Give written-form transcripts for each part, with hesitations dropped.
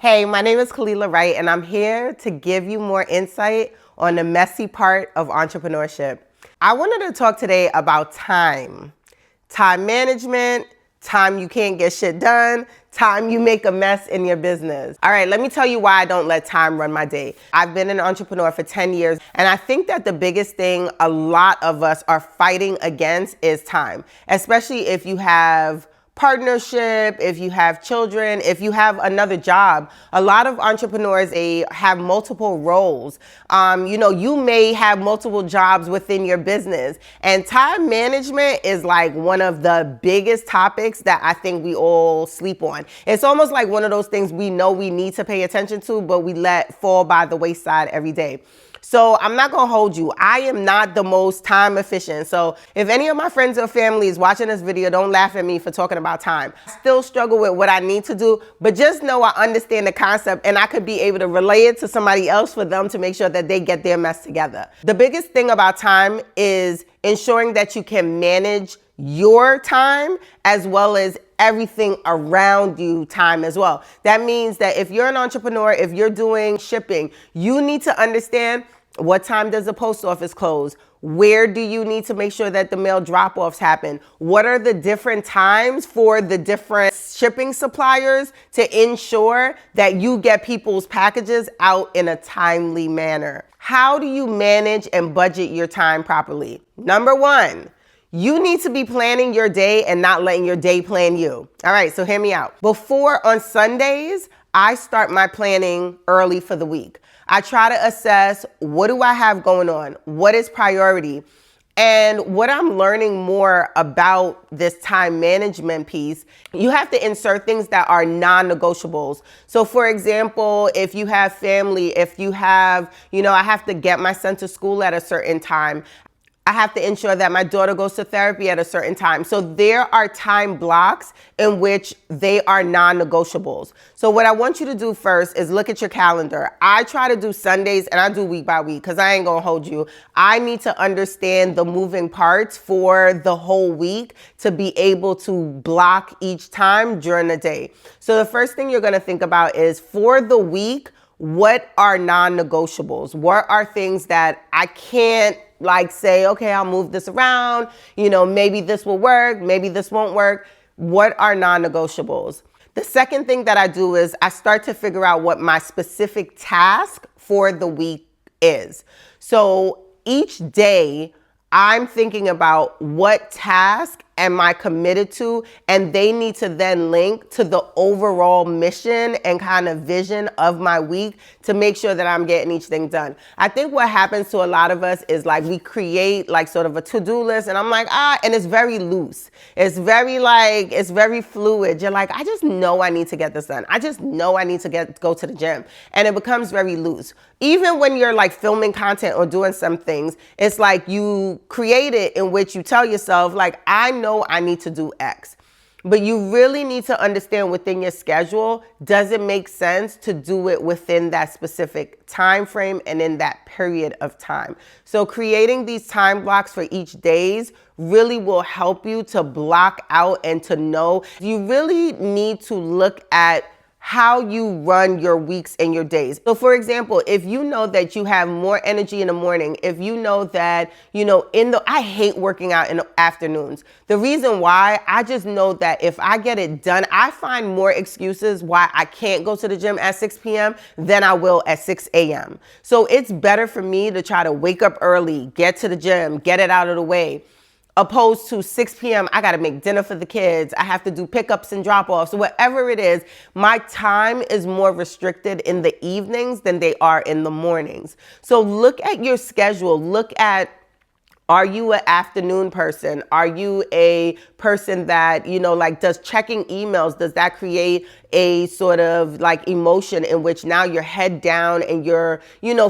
Hey, my name is Kalila Wright, and I'm here to give you more insight on the messy part of entrepreneurship. I wanted to talk today about time. Time management, time you can't get shit done, time you make a mess in your business. All right, let me tell you why I don't let time run my day. I've been an entrepreneur for 10 years, and I think that the biggest thing a lot of us are fighting against is time, especially if you have partnership, if you have children, if you have another job. A lot of entrepreneurs, they have multiple roles. You may have multiple jobs within your business, and time management is like one of the biggest topics that I think we all sleep on. It's almost like one of those things we know we need to pay attention to, but we let fall by the wayside every day. So I'm not gonna hold you. I am not the most time efficient. So if any of my friends or family is watching this video, don't laugh at me for talking about time. I still struggle with what I need to do, but just know I understand the concept and I could be able to relay it to somebody else for them to make sure that they get their mess together. The biggest thing about time is ensuring that you can manage your time as well as everything around you time as well. That means that if you're an entrepreneur, if you're doing shipping, you need to understand what time does the post office close? Where do you need to make sure that the mail drop-offs happen? What are the different times for the different shipping suppliers to ensure that you get people's packages out in a timely manner? How do you manage and budget your time properly? Number one, you need to be planning your day and not letting your day plan you. All right, so hear me out. Before on Sundays, I start my planning early for the week. I try to assess, what do I have going on? What is priority? And what I'm learning more about this time management piece, you have to insert things that are non-negotiables. So for example, if you have family, if you have, I have to get my son to school at a certain time. I have to ensure that my daughter goes to therapy at a certain time. So there are time blocks in which they are non-negotiables. So what I want you to do first is look at your calendar. I try to do Sundays and I do week by week because I ain't gonna hold you. I need to understand the moving parts for the whole week to be able to block each time during the day. So the first thing you're gonna think about is, for the week, what are non-negotiables? What are things that I can't say, okay, I'll move this around, maybe this will work, maybe this won't work. What are non-negotiables? The second thing that I do is I start to figure out what my specific task for the week is. So each day I'm thinking about what task am I committed to, and they need to then link to the overall mission and kind of vision of my week to make sure that I'm getting each thing done. I think what happens to a lot of us is we create sort of a to-do list, and I'm and it's very loose. It's very fluid. You're I just know I need to get this done. I just know I need to go to the gym. And it becomes very loose. Even when you're filming content or doing some things, it's you create it in which you tell yourself, I know I need to do X. But you really need to understand within your schedule, does it make sense to do it within that specific time frame and in that period of time? So creating these time blocks for each days really will help you to block out and to know. You really need to look at how you run your weeks and your days. So for example, if you know that you have more energy in the morning, if you know that, I hate working out in the afternoons. The reason why, I just know that if I get it done, I find more excuses why I can't go to the gym at 6 p.m. than I will at 6 a.m. So it's better for me to try to wake up early, get to the gym, get it out of the way, opposed to 6 p.m. I got to make dinner for the kids. I have to do pickups and drop-offs. So whatever it is, my time is more restricted in the evenings than they are in the mornings. So look at your schedule. Look at, are you an afternoon person? Are you a person that, does checking emails, does that create a sort of emotion in which now you're head down and you're,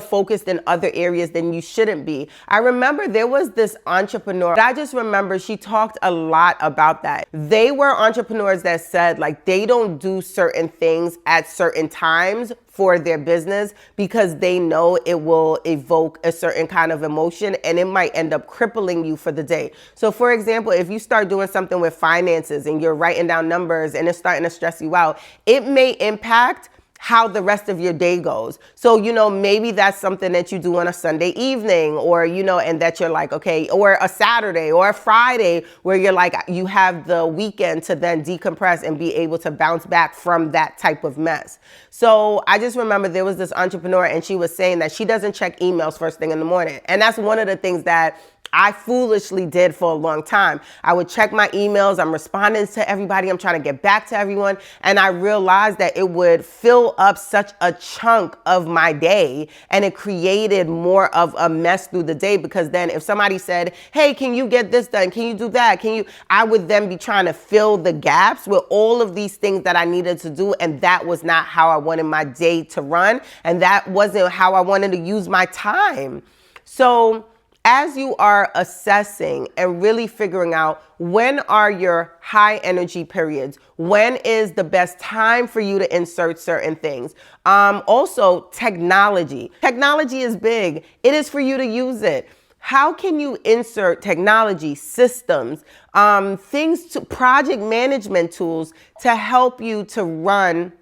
focused in other areas than you shouldn't be? I remember there was this entrepreneur, I just remember she talked a lot about that. They were entrepreneurs that said they don't do certain things at certain times for their business because they know it will evoke a certain kind of emotion and it might end up crippling you for the day. So for example, if you start doing something with finances and you're writing down numbers and it's starting to stress you out, it may impact how the rest of your day goes. So, maybe that's something that you do on a Sunday evening, or, and that you're like, okay, or a Saturday or a Friday where you're like, you have the weekend to then decompress and be able to bounce back from that type of mess. So I just remember there was this entrepreneur, and she was saying that she doesn't check emails first thing in the morning. And that's one of the things that I foolishly did for a long time. I would check my emails. I'm responding to everybody. I'm trying to get back to everyone. And I realized that it would fill up such a chunk of my day, and it created more of a mess through the day, because then if somebody said, hey, can you get this done? Can you do that? I would then be trying to fill the gaps with all of these things that I needed to do. And that was not how I wanted my day to run. And that wasn't how I wanted to use my time. So as you are assessing and really figuring out when are your high energy periods, when is the best time for you to insert certain things. Also, technology. Technology is big. It is for you to use it. How can you insert technology, systems, project management tools to help you to run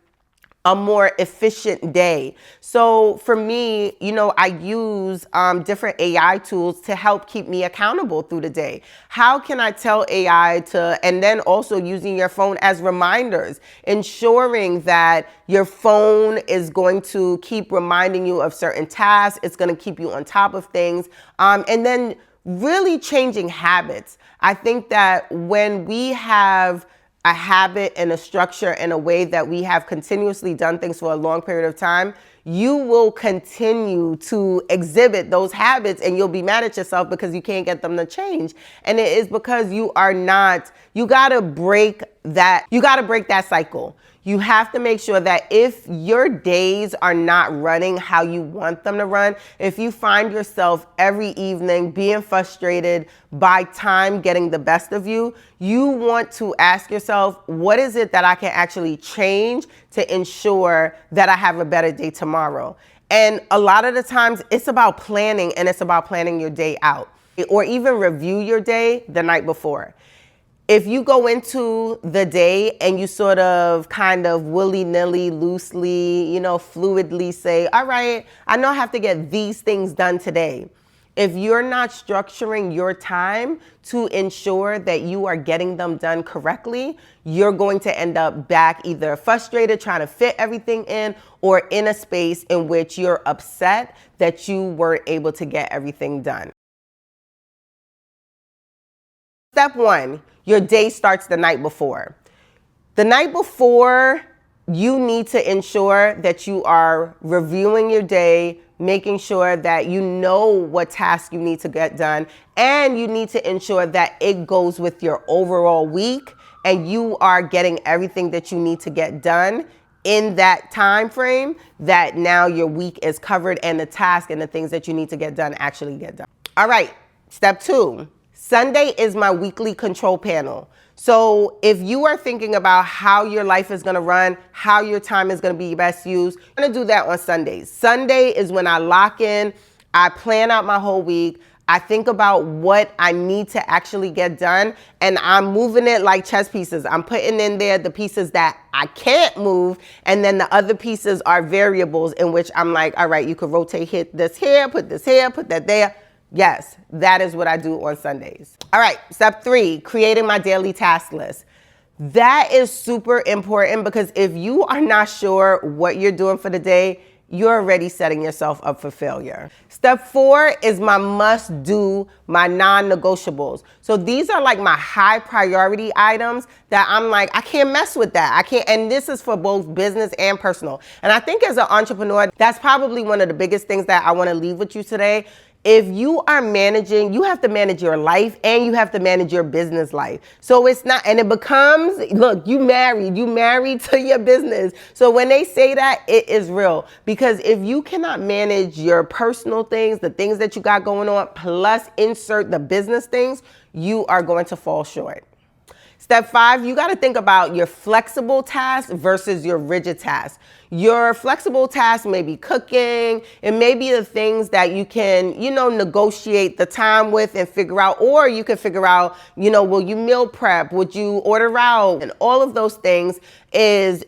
a more efficient day? So for me, I use different AI tools to help keep me accountable through the day. How can I tell AI and then also using your phone as reminders, ensuring that your phone is going to keep reminding you of certain tasks. It's going to keep you on top of things. And then really changing habits. I think that when we have a habit and a structure and a way that we have continuously done things for a long period of time, you will continue to exhibit those habits, and you'll be mad at yourself because you can't get them to change. And it is because you gotta break that cycle. You have to make sure that if your days are not running how you want them to run, if you find yourself every evening being frustrated by time getting the best of you, you want to ask yourself, what is it that I can actually change to ensure that I have a better day tomorrow? And a lot of the times it's about planning, and it's about planning your day out, or even review your day the night before. If you go into the day and you sort of kind of willy-nilly, loosely, fluidly say, all right, I know I have to get these things done today. If you're not structuring your time to ensure that you are getting them done correctly, you're going to end up back either frustrated trying to fit everything in, or in a space in which you're upset that you weren't able to get everything done. Step 1, your day starts the night before. The night before, you need to ensure that you are reviewing your day, making sure that you know what tasks you need to get done, and you need to ensure that it goes with your overall week and you are getting everything that you need to get done in that time frame, that now your week is covered and the task and the things that you need to get done actually get done. All right, step 2. Sunday is my weekly control panel. So if you are thinking about how your life is gonna run, how your time is gonna be best used, I'm gonna do that on Sundays. Sunday is when I lock in, I plan out my whole week, I think about what I need to actually get done, and I'm moving it like chess pieces. I'm putting in there the pieces that I can't move, and then the other pieces are variables in which I'm like, all right, you could rotate this here, put that there. Yes, that is what I do on Sundays. All right, step 3, creating my daily task list. That is super important, because if you are not sure what you're doing for the day, you're already setting yourself up for failure. Step 4 is my must-do, my non-negotiables. So these are like my high priority items that I'm like, I can't mess with that. I can't, and this is for both business and personal. And I think as an entrepreneur, that's probably one of the biggest things that I want to leave with you today. If you are managing, you have to manage your life and you have to manage your business life. So it's not, and it becomes, look, you married to your business. So when they say that, it is real. Because if you cannot manage your personal things, the things that you got going on, plus insert the business things, you are going to fall short. Step 5, you got to think about your flexible tasks versus your rigid tasks. Your flexible tasks may be cooking. It may be the things that you can, negotiate the time with and figure out, or you can figure out, will you meal prep? Would you order out? And all of those things is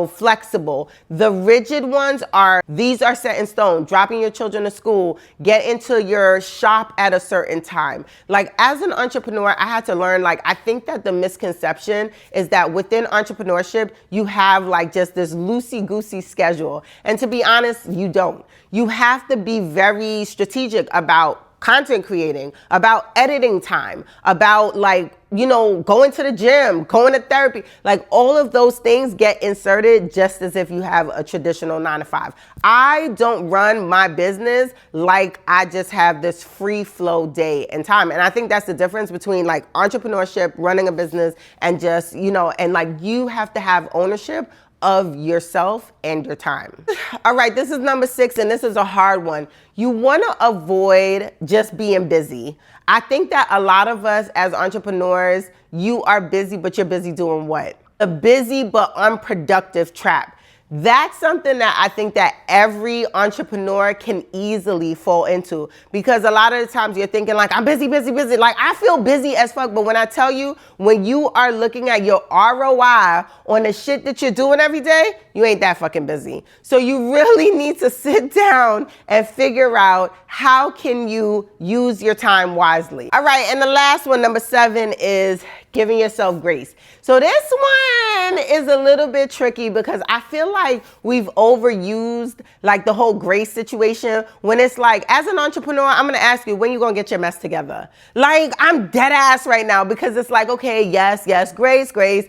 flexible. The rigid ones are, these are set in stone. Dropping your children to school, get into your shop at a certain time. Like, as an entrepreneur, I had to learn, like, I think that the misconception is that within entrepreneurship, you have like just this loosey-goosey schedule. And to be honest, you don't. You have to be very strategic about content creating, about editing time, about going to the gym, going to therapy. Like, all of those things get inserted just as if you have a traditional 9-to-5. I don't run my business like I just have this free flow day and time. And I think that's the difference between like entrepreneurship, running a business, and just, and like you have to have ownership of yourself and your time. All right, this is number 6, and this is a hard one. You want to avoid just being busy. I think that a lot of us as entrepreneurs, you are busy, but you're busy doing what? A busy but unproductive trap. That's something that I think that every entrepreneur can easily fall into, because a lot of the times you're thinking like, I'm busy, busy, busy. Like, I feel busy as fuck. But when I tell you, when you are looking at your ROI on the shit that you're doing every day, you ain't that fucking busy. So you really need to sit down and figure out how can you use your time wisely. All right, and the last one, number 7, is giving yourself grace. So this one is a little bit tricky because I feel like we've overused like the whole grace situation, when it's like, as an entrepreneur, I'm gonna ask you, when you gonna get your mess together? Like, I'm dead ass right now, because it's like, okay, yes, grace.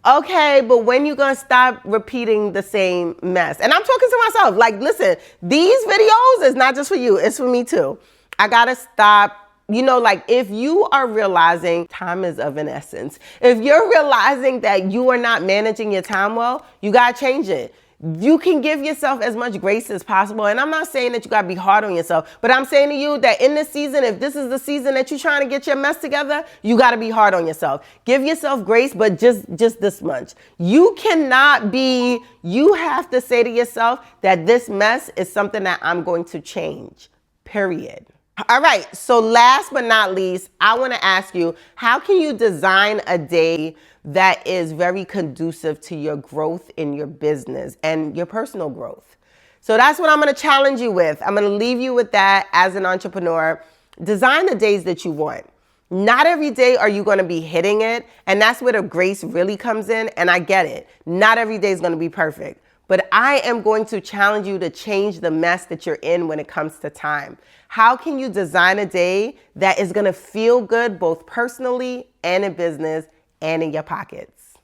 Okay, but when you gonna stop repeating the same mess? And I'm talking to myself, like, listen, these videos is not just for you, it's for me too. I gotta stop. Like, if you are realizing time is of an essence, if you're realizing that you are not managing your time well, you gotta change it. You can give yourself as much grace as possible. And I'm not saying that you gotta be hard on yourself, but I'm saying to you that in this season, if this is the season that you're trying to get your mess together, you gotta be hard on yourself. Give yourself grace, but just this much. You have to say to yourself that this mess is something that I'm going to change, period. All right, so last but not least, I want to ask you, how can you design a day that is very conducive to your growth in your business and your personal growth? So that's what I'm going to challenge you with. I'm going to leave you with that as an entrepreneur. Design the days that you want. Not every day are you going to be hitting it, and that's where the grace really comes in, and I get it. Not every day is going to be perfect. But I am going to challenge you to change the mess that you're in when it comes to time. How can you design a day that is going to feel good both personally and in business and in your pockets?